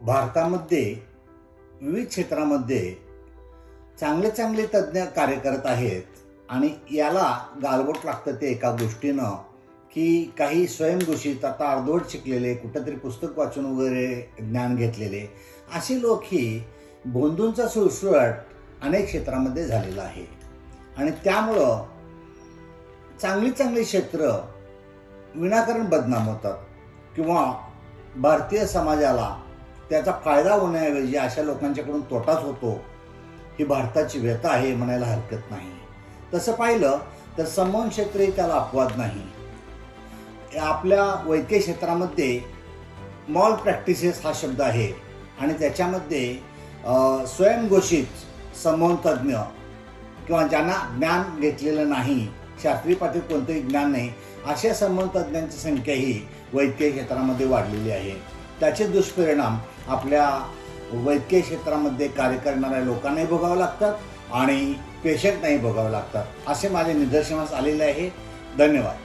भारतामध्ये विविध क्षेत्रामध्ये चांगले चांगले तज्ज्ञ कार्य करत आहेत आणि याला गालबोट लागतं ते एका गोष्टीनं की काही स्वयंघोषित आता अर्धवट शिकलेले, कुठंतरी पुस्तक वाचून वगैरे ज्ञान घेतलेले असे लोक ही भोंदूंचा सुळसुळाट अनेक क्षेत्रामध्ये झालेला आहे. आणि त्यामुळं चांगली चांगली क्षेत्र विनाकारण बदनाम होतात किंवा भारतीय समाजाला त्याचा फायदा होण्याऐवजी अशा लोकांच्याकडून तोटाच होतो. ही भारताची व्यथा आहे म्हणायला हरकत नाही. तसं पाहिलं तर संमोहन क्षेत्रही त्याला अपवाद नाही. आपल्या वैद्यकीय क्षेत्रामध्ये मॉल प्रॅक्टिसेस हा शब्द आहे आणि त्याच्यामध्ये स्वयंघोषित संमोहन तज्ज्ञ किंवा ज्यांना ज्ञान घेतलेलं नाही, शास्त्रीय पातळीवर कोणतंही ज्ञान नाही, अशा संमोहन तज्ज्ञांची संख्या ही वैद्यकीय क्षेत्रामध्ये वाढलेली आहे. त्याचे दुष्परिणाम आपल्या वैद्यकीय क्षेत्रामध्ये कार्य करणाऱ्या लोकांनाही भोगावे लागतात आणि पेशंटनाही भोगावे लागतात असे माझे निदर्शनास आलेले आहे. धन्यवाद.